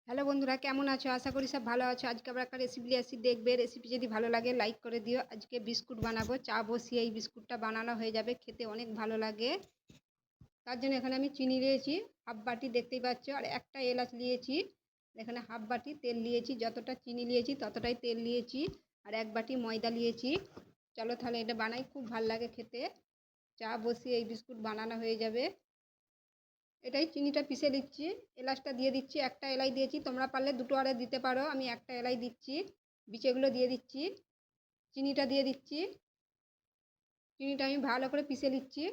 Hello বন্ধুরা, কেমন আছো? আশা করি সব ভালো আছো। আজকে আবার একটা রেসিপি নিয়ে আসছি, দেখবে। রেসিপি যদি ভালো লাগে লাইক করে দিও। আজকে বিস্কুট বানাবো, চা বসিয়ে এই বিস্কুটটা বানানো হয়ে যাবে, খেতে অনেক ভালো লাগে। তার জন্য এখানে আমি চিনি নিয়েছি হাফ বাটি, দেখতেই পাচ্ছ, আর একটা এলাচ নিয়েছি। এখানে হাফ বাটি তেল নিয়েছি, যতটা চিনি নিয়েছি ততটাই তেল নিয়েছি, আর এক বাটি ময়দা নিয়েছি। চলো তাহলে এটা বানাই, খুব ভালো লাগে খেতে। চা বসিয়ে এই বিস্কুট বানানো হয়ে যাবে। এটাই চিনিটা পিষে দিচ্ছি, এলাচটা দিয়ে দিচ্ছি, একটা এলাই দিয়েছি, তোমরা পারলে দুটো আরে দিতে পারো, আমি একটা এলাই দিচ্ছি। বিচেগুলো দিয়ে দিচ্ছি, চিনিটা দিয়ে দিচ্ছি। চিনিটা আমি ভালো করে পিষে নিচ্ছি।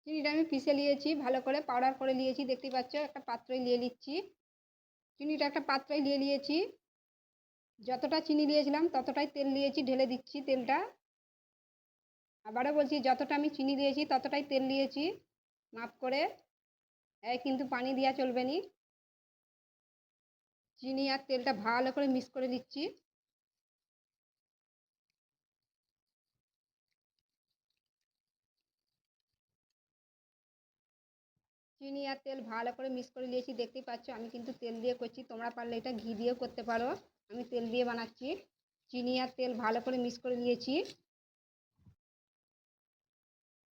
চিনিটা আমি পিষে নিয়েছি, ভালো করে পাউডার করে নিয়েছি, দেখতেই পাচ্ছ। একটা পাত্রে নিয়ে নিচ্ছি, চিনিটা একটা পাত্রে নিয়ে নিয়েছি। যতটা চিনি দিয়েছিলাম ততটাই তেল নিয়েছি, ঢেলে দিচ্ছি তেলটা। আবারও বলছি, যতটা আমি চিনি দিয়েছি ততটাই তেল নিয়েছি, মাপ করে। কিন্তু পানি দেওয়া চলবে না। চিনি আর তেলটা ভালো করে মিক্স করে দিচ্ছি। চিনি আর তেল ভালো করে মিক্স করে নিয়েছি, দেখতেই পাচ্ছ। আমি কিন্তু তেল দিয়ে করছি, তোমরা পারলে এটা ঘি দিয়েও করতে পারো। আমি তেল দিয়ে বানাচ্ছি। চিনি আর তেল ভালো করে মিক্স করে নিয়েছি।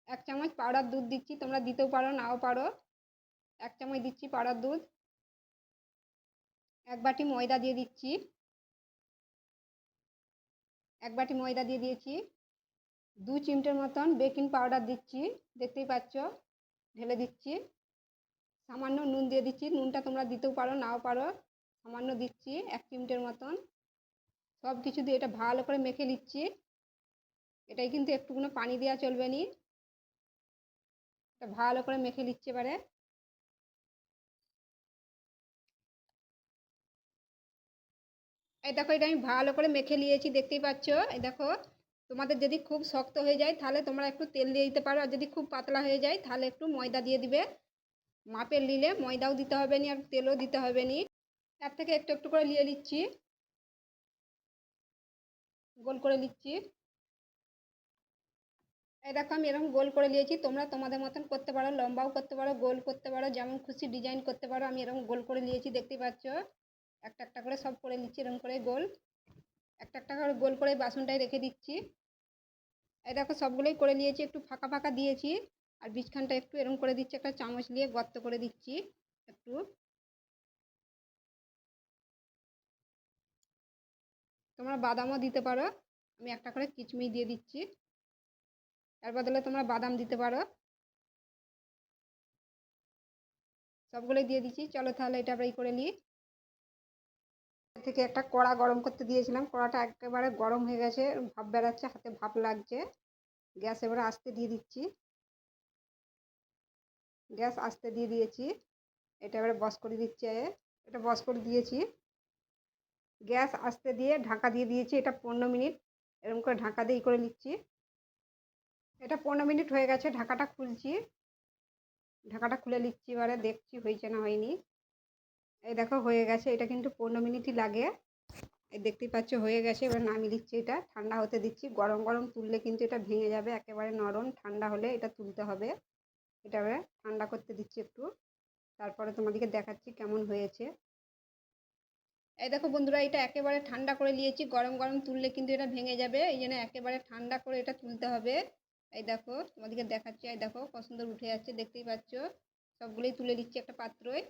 এক চামচ পাউডার দুধ দিচ্ছি, তোমরা দিতেও পারো নাও পারো। এক চামচ দিচ্ছি পাউডার দুধ। এক বাটি ময়দা দিয়ে দিচ্ছি। এক বাটি ময়দা দিয়ে দিয়েছি। দু চিমটের মতন বেকিং পাউডার দিচ্ছি, দেখতেই পাচ্ছ। ঢেলে দিচ্ছি। সামান্য নুন দিয়ে দিচ্ছি, নুনটা তোমরা দিতেও পারো নাও পারো। সামান্য দিচ্ছি, এক চিমটের মতন। সব কিছু দিয়ে এটা ভালো করে মেখে নিচ্ছি। এটাই কিন্তু একটুকুনো পানি দেওয়া চলবে না। এটা ভালো করে মেখে নিচ্ছে এবারে। এই দেখো, এটা আমি ভালো করে মেখে নিয়েছি, দেখতেই পাচ্ছ। এই দেখো, তোমাদের যদি খুব শক্ত হয়ে যায় তাহলে তোমরা একটু তেল দিয়ে দিতে পারো, আর যদি খুব পাতলা হয়ে যায় তাহলে একটু ময়দা দিয়ে দিবে। মাপের নিলে ময়দাও দিতে হবে না আর তেলও দিতে হবে না। তার থেকে একটু একটু করে নিয়ে নিচ্ছি, গোল করে নিচ্ছি। এই দেখো, আমি এরকম গোল করে নিয়েছি, তোমরা তোমাদের মতন করতে পারো, লম্বাও করতে পারো, গোল করতে পারো, যেমন খুশি ডিজাইন করতে পারো। আমি এরকম গোল করে নিয়েছি, দেখতেই পাচ্ছ। একটা একটা করে সব করে নিচ্ছি, এরকম করে গোল। একটা একটা করে গোল করে বাসনটায় রেখে দিচ্ছি। এই দেখো, সবগুলোই করে নিয়েছি, একটু ফাঁকা ফাঁকা দিয়েছি। আর বীজখানটা একটু এরকম করে দিচ্ছি, একটা চামচ দিয়ে গর্ত করে দিচ্ছি একটু। তোমরা বাদামও দিতে পারো। আমি একটা করে কিচমিচ দিয়ে দিচ্ছি, এর বদলে তোমরা বাদাম দিতে পারো। সবগুলোই দিয়ে দিচ্ছি, চলো তাহলে এটা আমরা করে নিই। থেকে একটা কড়া গরম করতে দিয়েছিলাম, কড়াটা একেবারে গরম হয়ে গেছে, ভাপ বেরাচ্ছে, হাতে ভাপ লাগছে। গ্যাস এবারে আস্তে দিয়ে দিচ্ছি। গ্যাস আস্তে দিয়ে দিয়েছি। এটা এবারে বস করে দিচ্ছি। এটা বস করে দিয়েছি। গ্যাস আস্তে দিয়ে ঢাকা দিয়ে দিয়েছি, এটা 15 মিনিট এরকম করে ঢাকা দিয়ে করে নিচ্ছি। এটা 15 মিনিট হয়ে গেছে, ঢাকাটা খুলছি। ঢাকাটা খুলে নিচ্ছি, এবারে দেখছি হয়েছে না হয়নি। এই দেখো হয়ে গেছে, এটা কিন্তু 15 মিনিটই লাগে। এই দেখতেই পাচ্ছ হয়ে গেছে, এবার নামিয়ে দিচ্ছি। এটা ঠান্ডা হতে দিচ্ছি, গরম গরম তুললে কিন্তু এটা ভেঙে যাবে একেবারে নরম, ঠান্ডা হলে এটা তুলতে হবে। এটা এবারে ঠান্ডা করতে দিচ্ছি একটু, তারপরে তোমাদেরকে দেখাচ্ছি কেমন হয়েছে। এই দেখো বন্ধুরা, এটা একেবারে ঠান্ডা করে নিয়েছি, গরম গরম তুললে কিন্তু এটা ভেঙে যাবে, এই জন্য একেবারে ঠান্ডা করে এটা তুলতে হবে। এই দেখো তোমাদেরকে দেখাচ্ছি, এই দেখো কত সুন্দর উঠে যাচ্ছে, দেখতেই পাচ্ছ। সবগুলোই তুলে দিচ্ছি একটা পাত্রয়।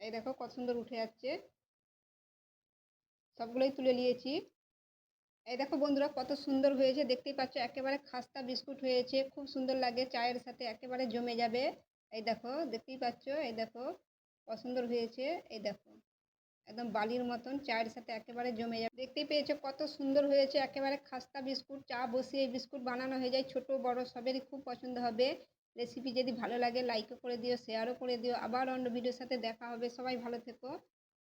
এই দেখো কত সুন্দর উঠে যাচ্ছে, সবগুলোই তুলে নিয়েছি। এই দেখো বন্ধুরা, কত সুন্দর হয়েছে, দেখতেই পাচ্ছ। একেবারে খাস্তা বিস্কুট হয়েছে, খুব সুন্দর লাগে, চায়ের সাথে একেবারে জমে যাবে। এই দেখো, দেখতেই পাচ্ছ। এই দেখো কত সুন্দর হয়েছে। এই দেখো, একদম বালির মতন, চায়ের সাথে একেবারে জমে যাবে। দেখতেই পেয়েছো কত সুন্দর হয়েছে, একেবারে খাস্তা বিস্কুট। চা বসিয়ে এই বিস্কুট বানানো হয়ে যায়, ছোট বড় সবেরই খুব পছন্দ হবে। রেসিপি যদি ভালো লাগে লাইকও করে দিও, শেয়ারও করে দিও। আবার অন্য ভিডিওর সাথে দেখা হবে, সবাই ভালো থেকো।